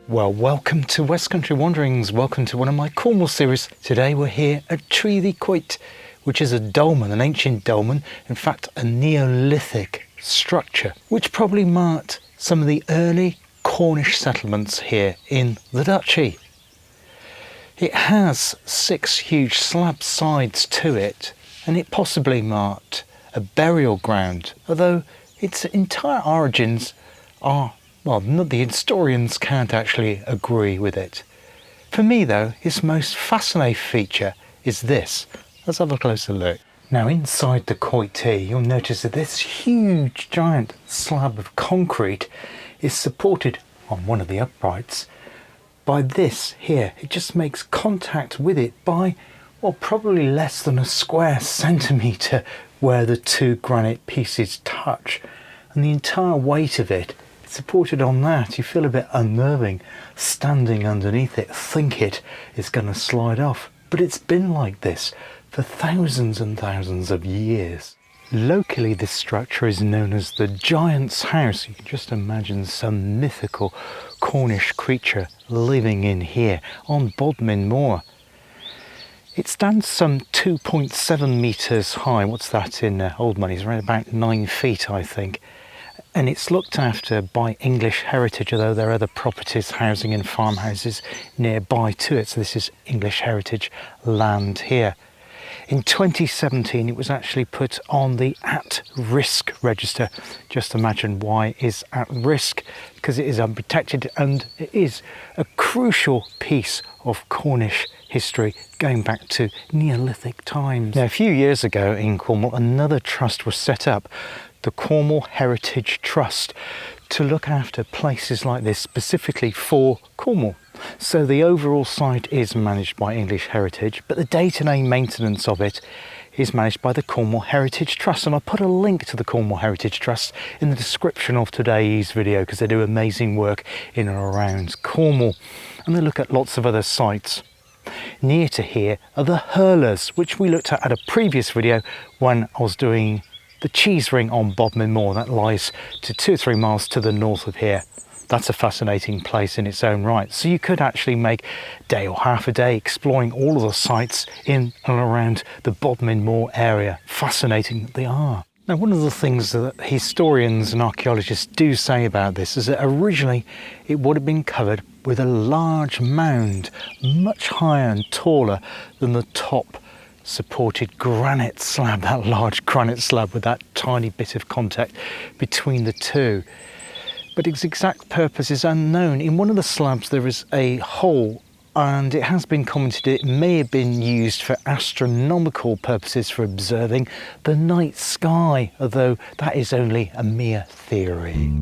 Well, welcome to West Country Wanderings. Welcome to one of my Cornwall series. Today we're here at Trethevy Quoit, which is a dolmen, an ancient dolmen, in fact a Neolithic structure, which probably marked some of the early Cornish settlements here in the Duchy. It has 6 huge slab sides to it, and it possibly marked a burial ground, although its entire origins are, well, the historians can't actually agree with it. For me though, its most fascinating feature is this. Let's have a closer look. Now inside the quoit here, you'll notice that this huge giant slab of concrete is supported on one of the uprights by this here. It just makes contact with it by, well, probably less than a square centimetre where the 2 granite pieces touch, and the entire weight of it supported on that. You feel a bit unnerving standing underneath it, think it is going to slide off, but it's been like this for thousands and thousands of years. Locally, this structure is known as the Giant's House. You can just imagine some mythical Cornish creature living in here on Bodmin Moor. It stands some 2.7 metres high. What's that in old money? It's around about 9 feet, I think. And it's looked after by English Heritage, although there are other properties, housing and farmhouses nearby to it. So this is English Heritage land here. In 2017, it was actually put on the at-risk register. Just imagine why it is at risk, because it is unprotected and it is a crucial piece of Cornish history going back to Neolithic times. Now, a few years ago in Cornwall, another trust was set up, the Cornwall Heritage Trust, to look after places like this specifically for Cornwall. So the overall site is managed by English Heritage, but the day-to-day maintenance of it is managed by the Cornwall Heritage Trust. And I'll put a link to the Cornwall Heritage Trust in the description of today's video, because they do amazing work in and around Cornwall. And they look at lots of other sites. Near to here are the Hurlers, which we looked at a previous video when I was doing the cheese ring on Bodmin Moor. That lies to 2 or 3 miles to the north of here. That's a fascinating place in its own right. So you could actually make a day or half a day exploring all of the sites in and around the Bodmin Moor area. Fascinating that they are. Now, one of the things that historians and archaeologists do say about this is that originally it would have been covered with a large mound, much higher and taller than the top supported granite slab, that large granite slab with that tiny bit of contact between the two. But its exact purpose is unknown. In one of the slabs there is a hole, and it has been commented it may have been used for astronomical purposes, for observing the night sky, although that is only a mere theory.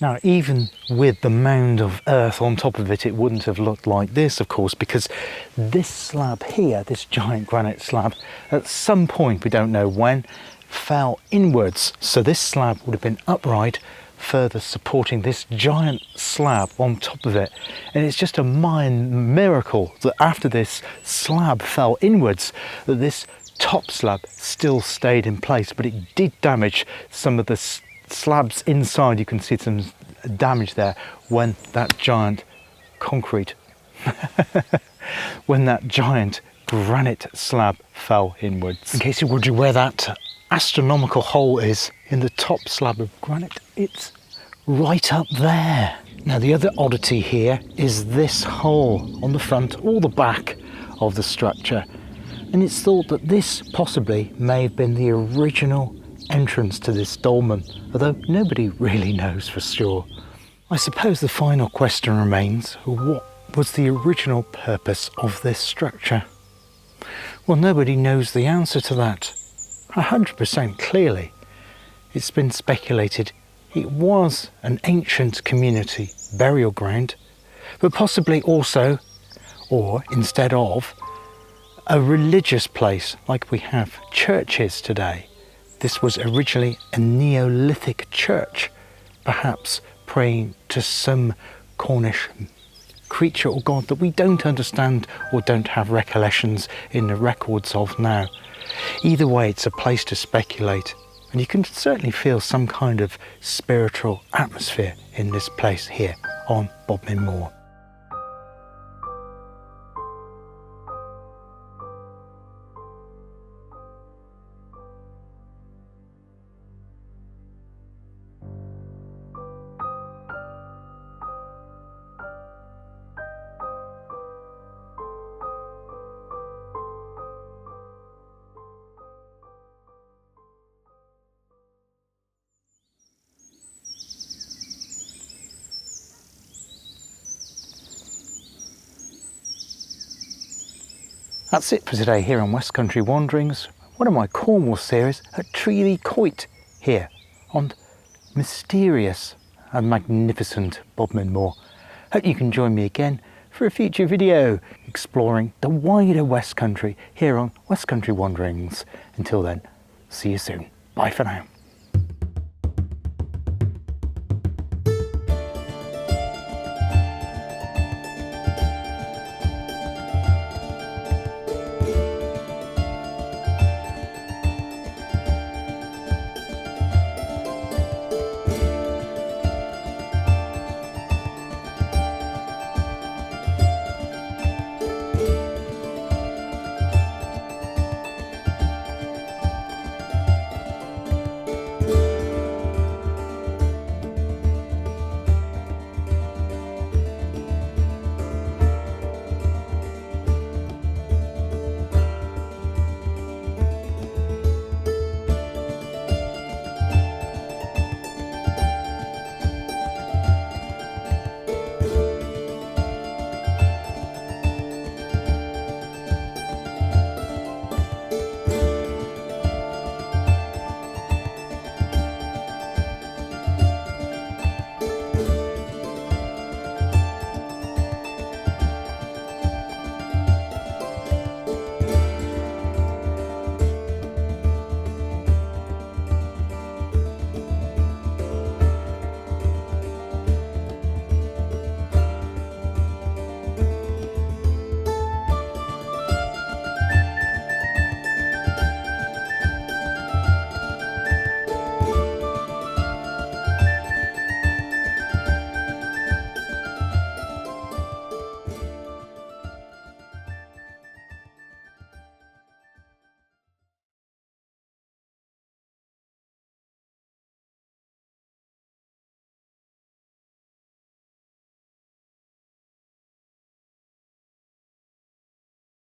Now, even with the mound of earth on top of it, it wouldn't have looked like this, of course, because this slab here, this giant granite slab, at some point, we don't know when, fell inwards. So this slab would have been upright, further supporting this giant slab on top of it. And it's just a Mayan miracle that after this slab fell inwards, that this top slab still stayed in place, but it did damage some of the slabs inside. You can see some damage there when that giant concrete when that giant granite slab fell inwards. In case you're wondering where that astronomical hole is in the top slab of granite, it's right up there. Now the other oddity here is this hole on the front or the back of the structure, and it's thought that this possibly may have been the original entrance to this dolmen, although nobody really knows for sure. I suppose the final question remains, what was the original purpose of this structure? Well, nobody knows the answer to that 100% clearly. It's been speculated it was an ancient community burial ground, but possibly also, or instead of, a religious place like we have churches today. This was originally a Neolithic church, perhaps praying to some Cornish creature or god that we don't understand or don't have recollections in the records of now. Either way, it's a place to speculate, and you can certainly feel some kind of spiritual atmosphere in this place here on Bodmin Moor. That's it for today here on West Country Wanderings, one of my Cornwall series at Trethevy Quoit here on mysterious and magnificent Bodmin Moor. Hope you can join me again for a future video exploring the wider West Country here on West Country Wanderings. Until then, see you soon. Bye for now.